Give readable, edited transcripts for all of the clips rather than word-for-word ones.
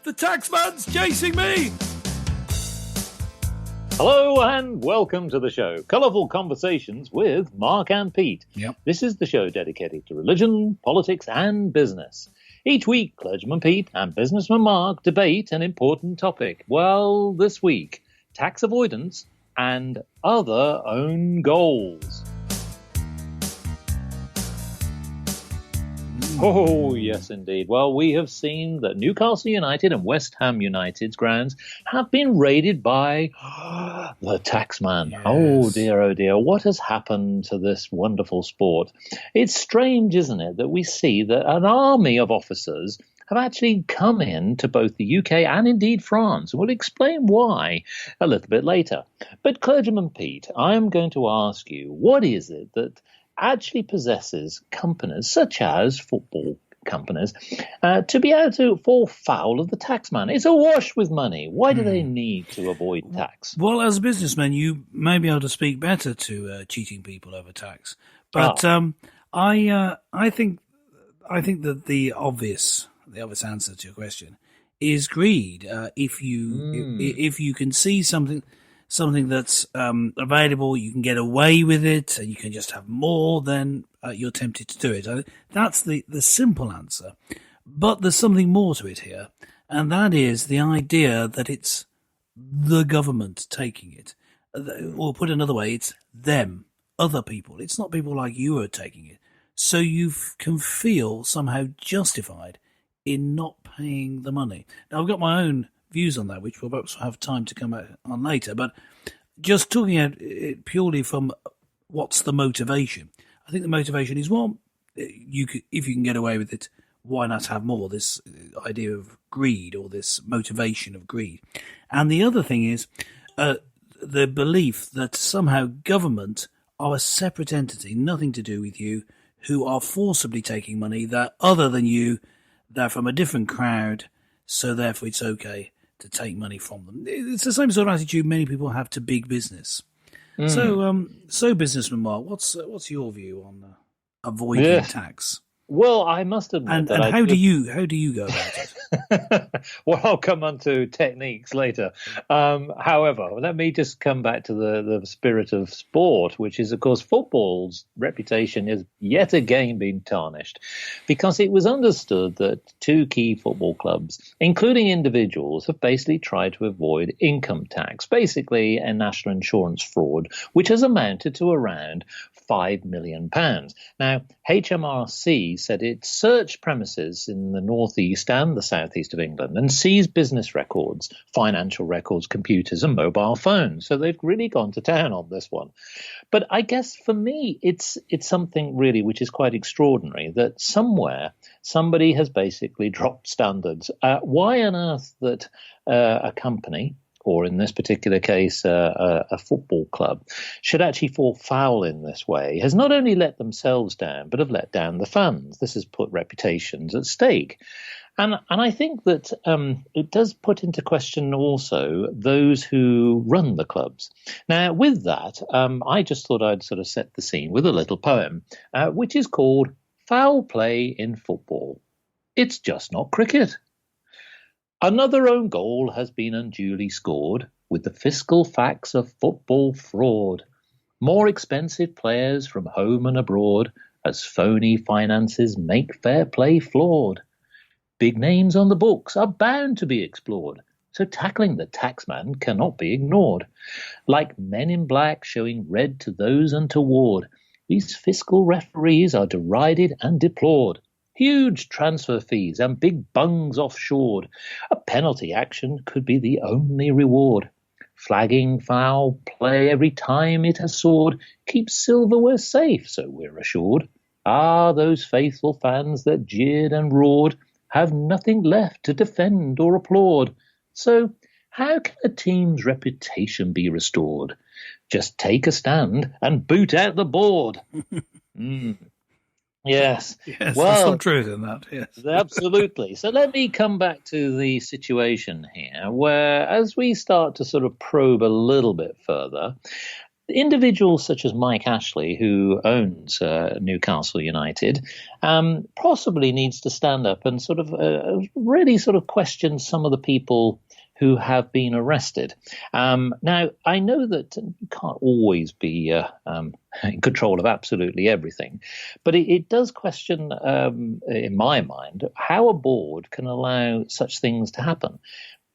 The taxman's chasing me! Hello and welcome to the show. Colourful Conversations with Mark and Pete. Yep. This is the show dedicated to religion, politics and business. Each week, Clergyman Pete and Businessman Mark debate an important topic. Well, this week, tax avoidance and other own goals. Oh, yes, indeed. Well, we have seen that Newcastle United and West Ham United's grounds have been raided by the taxman. Yes. Oh, dear. What has happened to this wonderful sport? It's strange, isn't it, that we see that an army of officers have actually come in to both the UK and indeed France. We'll explain why a little bit later. But Clergyman Pete, I am going to ask you, what is it that actually possesses companies such as football companies to be able to fall foul of the taxman? It's awash with money. Why do they need to avoid tax? Well, as a businessman, you may be able to speak better to cheating people over tax. But I think that the obvious answer to your question is greed. If you can see something that's available, you can get away with it, and you can just have more, then you're tempted to do it. That's the simple answer. But there's something more to it here, and that is the idea that it's the government taking it. Or put another way, it's them, other people. It's not people like you who are taking it. So you can feel somehow justified in not paying the money. Now, I've got my own views on that, which we'll perhaps have time to come on later, but just talking about it purely from what's the motivation. I think the motivation is, well, if you can get away with it, why not have more? This idea of greed, or this motivation of greed. And the other thing is the belief that somehow government are a separate entity, nothing to do with you, who are forcibly taking money that other than you, they're from a different crowd, so therefore it's okay to take money from them. It's the same sort of attitude many people have to big business. So Businessman Mark, what's your view on avoiding tax? Well, I must admit and how do you go about it? Well, I'll come on to techniques later. However, let me just come back to the spirit of sport, which is, of course, football's reputation is yet again being tarnished, because it was understood that two key football clubs, including individuals, have basically tried to avoid income tax, basically a national insurance fraud, which has amounted to around £5 million. Now, HMRC said it searched premises in the northeast and the southeast of England and seized business records, financial records, computers and mobile phones. So they've really gone to town on this one. But I guess for me, it's something really which is quite extraordinary, that somewhere somebody has basically dropped standards. Why on earth that a company, or in this particular case, a football club, should actually fall foul in this way, has not only let themselves down, but have let down the fans. This has put reputations at stake. And I think that it does put into question also those who run the clubs. Now, with that, I just thought I'd sort of set the scene with a little poem, which is called Foul Play in Football. It's just not cricket. Another own goal has been unduly scored with the fiscal facts of football fraud. More expensive players from home and abroad as phony finances make fair play flawed. Big names on the books are bound to be explored, so tackling the taxman cannot be ignored. Like men in black showing red to those untoward, these fiscal referees are derided and deplored. Huge transfer fees and big bungs offshored. A penalty action could be the only reward. Flagging foul play every time it has soared keeps silverware safe, so we're assured. Ah, those faithful fans that jeered and roared have nothing left to defend or applaud. So how can a team's reputation be restored? Just take a stand and boot out the board. Yes. Yes, well, there's some truth in that, yes. Absolutely. So let me come back to the situation here, where as we start to sort of probe a little bit further, individuals such as Mike Ashley, who owns Newcastle United, possibly needs to stand up and sort of really sort of question some of the people who have been arrested. Now, I know that you can't always be in control of absolutely everything, but it does question, in my mind, how a board can allow such things to happen.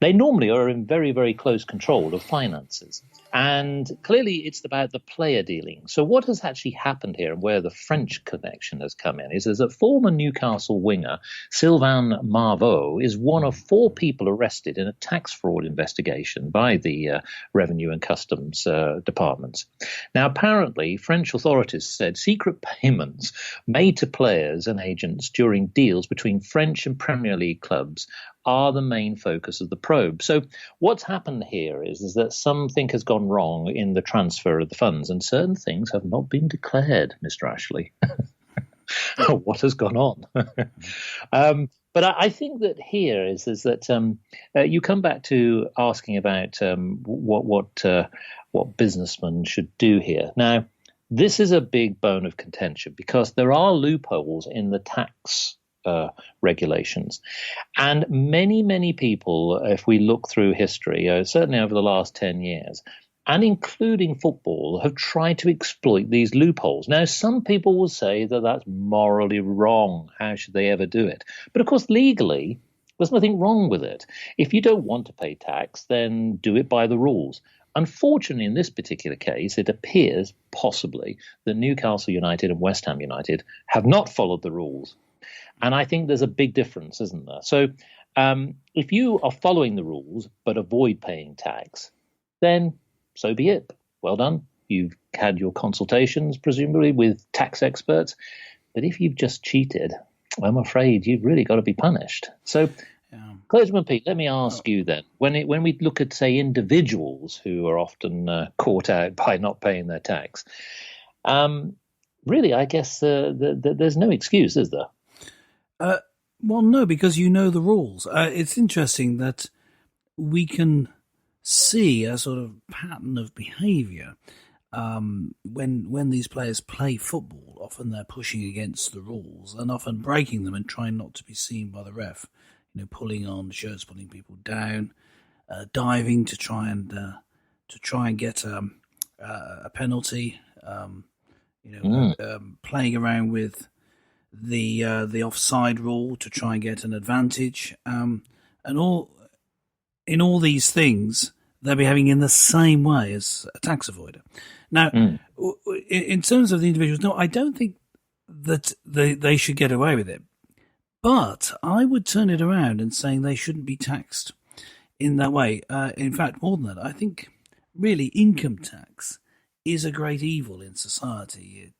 They normally are in very, very close control of finances. And clearly it's about the player dealing. So what has actually happened here, and where the French connection has come in, is there's a former Newcastle winger, Sylvain Marveaux, is one of 4 people arrested in a tax fraud investigation by the Revenue and Customs departments. Now, apparently, French authorities said secret payments made to players and agents during deals between French and Premier League clubs are the main focus of the probe. So what's happened here is that something has gone wrong in the transfer of the funds, and certain things have not been declared, Mr. Ashley. What has gone on? But I think that here is that you come back to asking about what businessmen should do here. Now, this is a big bone of contention because there are loopholes in the tax regulations. And many people, if we look through history, certainly over the last 10 years, and including football, have tried to exploit these loopholes. Now, some people will say that that's morally wrong. How should they ever do it? But of course, legally, there's nothing wrong with it. If you don't want to pay tax, then do it by the rules. Unfortunately, in this particular case, it appears possibly that Newcastle United and West Ham United have not followed the rules. And I think there's a big difference, isn't there? So if you are following the rules but avoid paying tax, then so be it. Well done. You've had your consultations, presumably, with tax experts. But if you've just cheated, I'm afraid you've really got to be punished. So, Clergyman Pete, let me ask you then, when we look at, say, individuals who are often caught out by not paying their tax, really, I guess there's no excuse, is there? Well, no, because you know the rules. It's interesting that we can see a sort of pattern of behaviour when these players play football. Often they're pushing against the rules and often breaking them and trying not to be seen by the ref. You know, pulling on shirts, pulling people down, diving to try and get a penalty. Playing around with the offside rule to try and get an advantage, and in all these things, they're behaving in the same way as a tax avoider. Now, in terms of the individuals, no, I don't think that they should get away with it. But I would turn it around and saying they shouldn't be taxed in that way. In fact, more than that, I think really income tax is a great evil in society.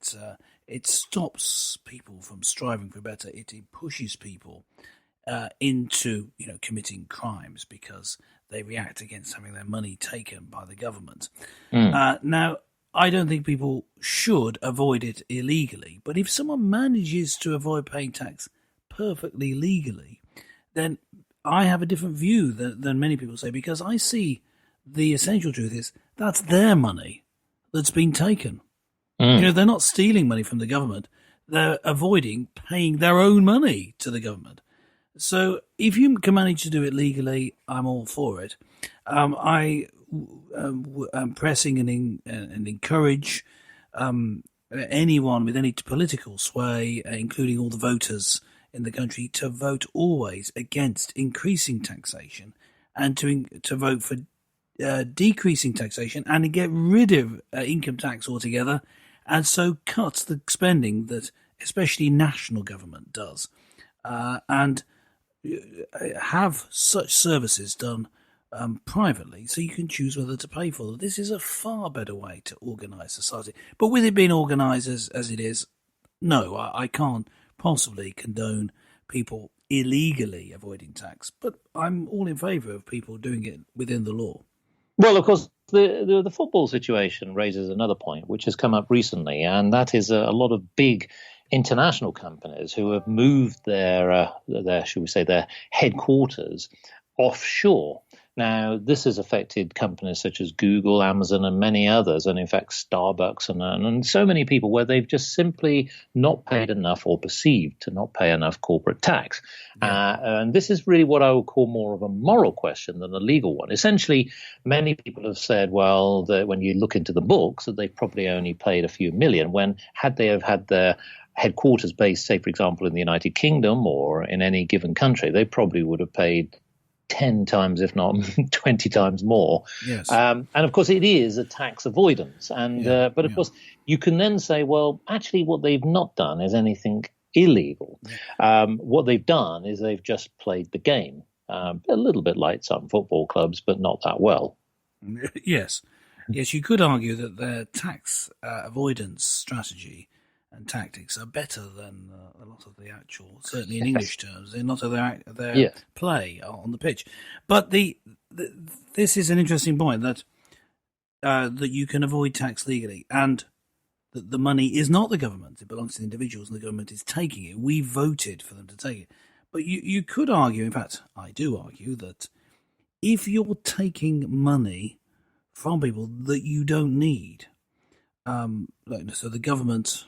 It stops people from striving for better. It pushes people into committing crimes because they react against having their money taken by the government. Now, I don't think people should avoid it illegally, but if someone manages to avoid paying tax perfectly legally, then I have a different view than many people say, because I see the essential truth is that's their money that's been taken. They're not stealing money from the government. They're avoiding paying their own money to the government. So if you can manage to do it legally, I'm all for it. I am pressing and encourage anyone with any political sway, including all the voters in the country, to vote always against increasing taxation and to vote for decreasing taxation and to get rid of income tax altogether, and so cut the spending that especially national government does, and have such services done privately so you can choose whether to pay for them. This is a far better way to organise society. But with it being organised as it is, no, I can't possibly condone people illegally avoiding tax, but I'm all in favour of people doing it within the law. Well, of course, the football situation raises another point, which has come up recently, and that is a lot of big international companies who have moved their should we say, their headquarters offshore. Now, this has affected companies such as Google, Amazon, and many others, and in fact, Starbucks and so many people where they've just simply not paid enough or perceived to not pay enough corporate tax. And this is really what I would call more of a moral question than a legal one. Essentially, many people have said, well, that when you look into the books, that they've probably only paid a few million, when had they have had their headquarters based, say, for example, in the United Kingdom or in any given country, they probably would have paid 10 times, if not 20 times more. Yes. And of course, it is a tax avoidance. But of course, you can then say, well, actually, what they've not done is anything illegal. What they've done is they've just played the game, a little bit like some football clubs, but not that well. Yes. Yes, you could argue that their tax avoidance strategy and tactics are better than a lot of the actual, certainly in English terms, a lot of their play on the pitch. But this is an interesting point, that that you can avoid tax legally, and that the money is not the government; it belongs to the individuals, and the government is taking it. We voted for them to take it. But you could argue, in fact, I do argue, that if you're taking money from people that you don't need, so the government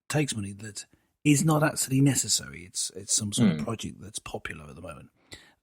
takes money that is not actually necessary. It's some sort of project that's popular at the moment.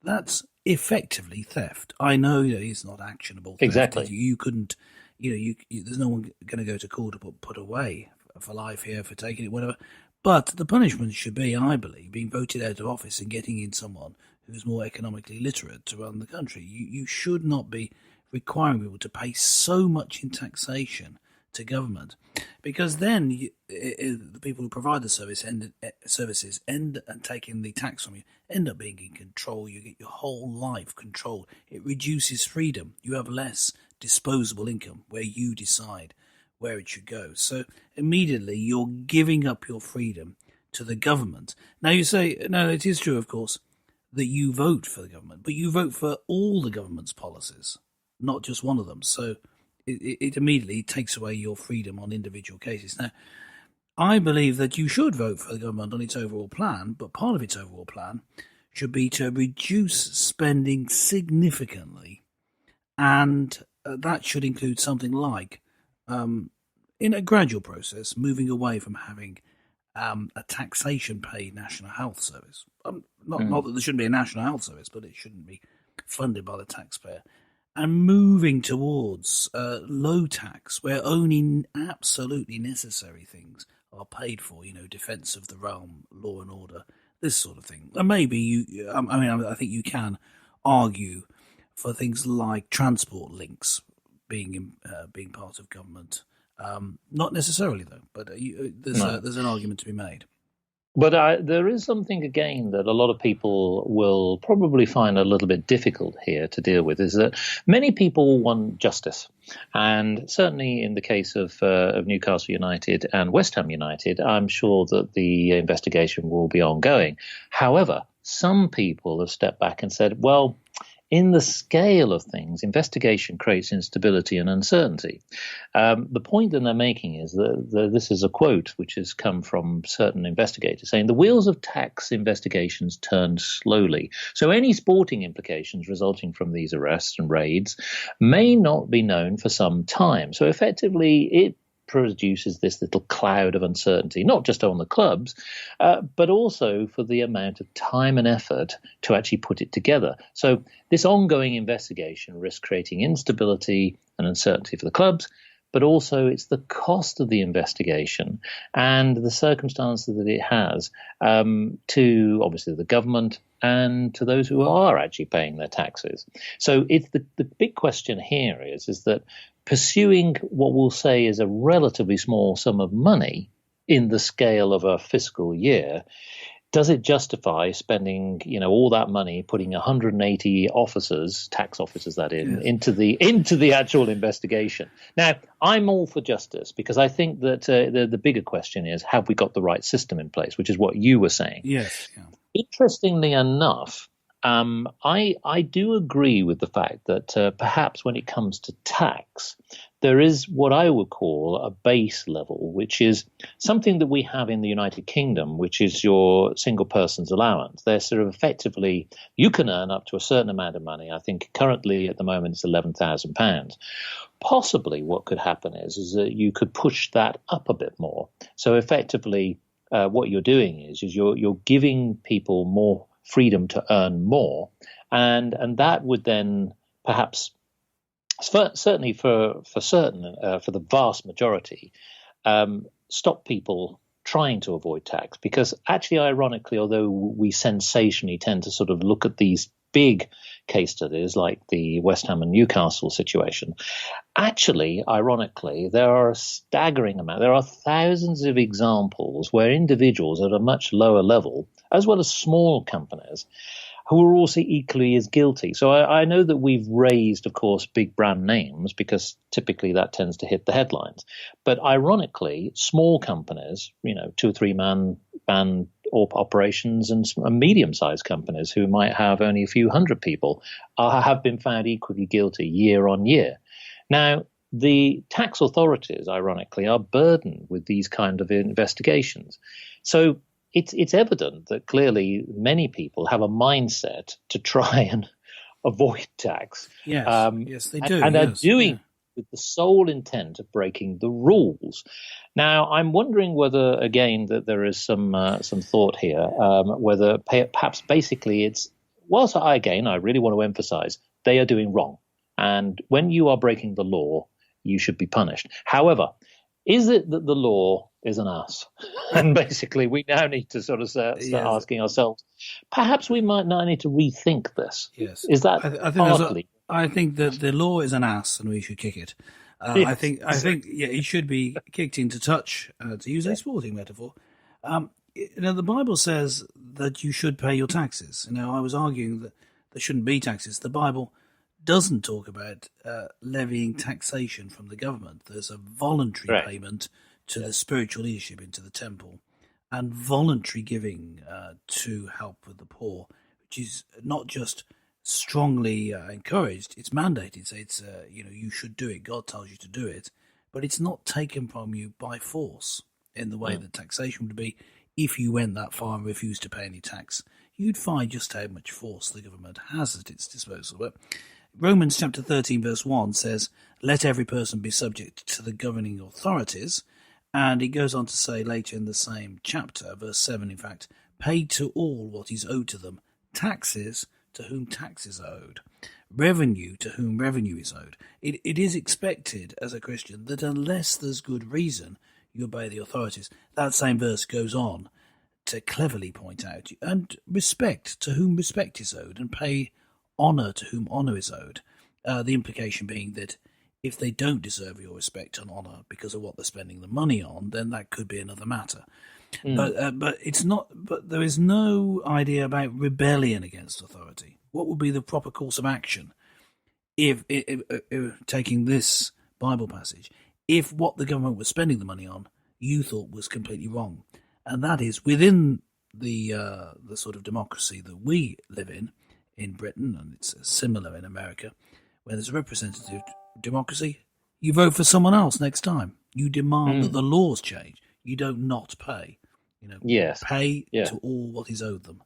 That's effectively theft. I know that it's not actionable theft. Exactly. You couldn't, there's no one going to go to court to put away for life here for taking it, whatever. But the punishment should be, I believe, being voted out of office and getting in someone who's more economically literate to run the country. You should not be requiring people to pay so much in taxation to government, because then the people who provide the services end and taking the tax from you end up being in control. You get your whole life controlled. It reduces freedom. You have less disposable income where you decide where it should go. So immediately you're giving up your freedom to the government. Now you say, no, it is true, of course, that you vote for the government, but you vote for all the government's policies, not just one of them. So it immediately takes away your freedom on individual cases. Now, I believe that you should vote for the government on its overall plan, but part of its overall plan should be to reduce spending significantly, and that should include something like, in a gradual process, moving away from having a taxation-paid National Health Service. Not that there shouldn't be a National Health Service, but it shouldn't be funded by the taxpayer. And moving towards low tax, where only absolutely necessary things are paid for, defence of the realm, law and order, this sort of thing. And maybe I think you can argue for things like transport links being part of government. Not necessarily, though, but there's an argument to be made. But there is something, again, that a lot of people will probably find a little bit difficult here to deal with, is that many people want justice. And certainly in the case of Newcastle United and West Ham United, I'm sure that the investigation will be ongoing. However, some people have stepped back and said, well, in the scale of things, investigation creates instability and uncertainty. The point that they're making is that this is a quote which has come from certain investigators saying the wheels of tax investigations turn slowly. So any sporting implications resulting from these arrests and raids may not be known for some time. So effectively, it produces this little cloud of uncertainty, not just on the clubs, but also for the amount of time and effort to actually put it together. So this ongoing investigation risks creating instability and uncertainty for the clubs, but also it's the cost of the investigation and the circumstances that it has to obviously the government and to those who are actually paying their taxes. So it's the big question here is that pursuing what we'll say is a relatively small sum of money in the scale of a fiscal year, does it justify spending, all that money, putting 180 officers, tax officers that into the actual investigation? Now, I'm all for justice because I think that the bigger question is, have we got the right system in place, which is what you were saying. Yes. Yeah. Interestingly enough, I do agree with the fact that perhaps when it comes to tax, there is what I would call a base level, which is something that we have in the United Kingdom, which is your single person's allowance. They're sort of effectively, you can earn up to a certain amount of money. I think currently at the moment it's £11,000. Possibly what could happen is that you could push that up a bit more. So effectively, what you're doing is you're giving people more freedom to earn more, and that would then perhaps, certainly for the vast majority, stop people trying to avoid tax. Because actually, ironically, although we sensationally tend to sort of look at these big case studies like the West Ham and Newcastle situation, actually, ironically, there are a staggering amount. There are thousands of examples where individuals at a much lower level, as well as small companies, who are also equally as guilty. So I know that we've raised, of course, big brand names because typically that tends to hit the headlines. But ironically, small companies, 2 or 3 man band operations and medium-sized companies who might have only a few hundred people have been found equally guilty year on year. Now, the tax authorities, ironically, are burdened with these kind of investigations. So it's evident that clearly many people have a mindset to try and avoid tax. Yes, yes, they do. And are doing with the sole intent of breaking the rules. Now, I'm wondering whether, again, that there is some thought here, whether perhaps basically it's, whilst I really want to emphasize, they are doing wrong. And when you are breaking the law, you should be punished. However, is it that the law is an ass? And basically, we now need to sort of start asking ourselves, perhaps we might now need to rethink this. Yes. Is that I think that the law is an ass and we should kick it. Yes. I think it should be kicked into touch, to use a sporting metaphor. The Bible says that you should pay your taxes. I was arguing that there shouldn't be taxes. The Bible doesn't talk about levying taxation from the government. There's a voluntary payment to the spiritual leadership into the temple, and voluntary giving to help with the poor, which is not just strongly encouraged, it's mandated. So it's you should do it. God tells you to do it, but it's not taken from you by force in the way that taxation would be. If you went that far and refused to pay any tax, you'd find just how much force the government has at its disposal. But Romans chapter 13 verse 1 says, "Let every person be subject to the governing authorities." And he goes on to say later in the same chapter, verse 7, in fact, "Pay to all what is owed to them, taxes to whom taxes are owed, revenue to whom revenue is owed." It is expected as a Christian that unless there's good reason, you obey the authorities. That same verse goes on to cleverly point out, and respect to whom respect is owed, and pay honour to whom honour is owed. The implication being that if they don't deserve your respect and honour because of what they're spending the money on, then that could be another matter. But it's not. But there is no idea about rebellion against authority. What would be the proper course of action if taking this Bible passage, if what the government was spending the money on you thought was completely wrong? And that is within the sort of democracy that we live in Britain, and it's similar in America, where there's a representative democracy. You vote for someone else next time. You demand that the laws change. You don't not pay. Pay to all what is owed them.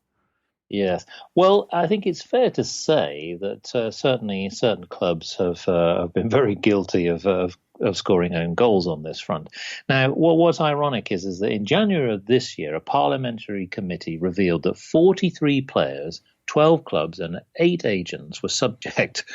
Yes. Well, I think it's fair to say that certainly certain clubs have been very guilty of scoring own goals on this front. Now, what's ironic is that in January of this year, a parliamentary committee revealed that 43 players, 12 clubs and 8 agents were subject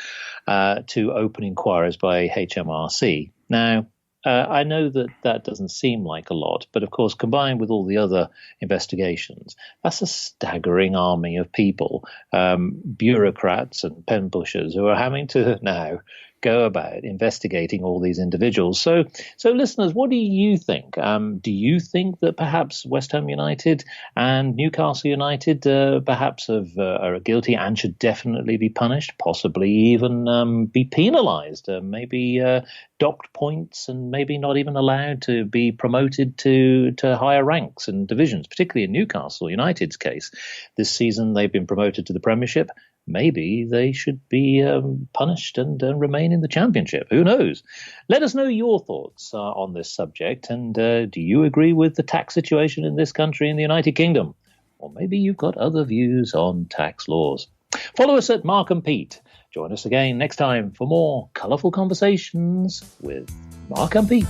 to open inquiries by HMRC. Now, I know that doesn't seem like a lot, but of course, combined with all the other investigations, that's a staggering army of people, bureaucrats and pen pushers who are having to now go about investigating all these individuals. So listeners, what do you think? Do you think that perhaps West Ham United and Newcastle United perhaps are guilty and should definitely be punished, possibly even be penalised, maybe docked points, and maybe not even allowed to be promoted to higher ranks and divisions, particularly in Newcastle United's case? This season they've been promoted to the Premiership. Maybe they should be punished and remain in the Championship. Who knows? Let us know your thoughts on this subject. And do you agree with the tax situation in this country, in the United Kingdom? Or maybe you've got other views on tax laws. Follow us at Mark and Pete. Join us again next time for more colourful conversations with Mark and Pete.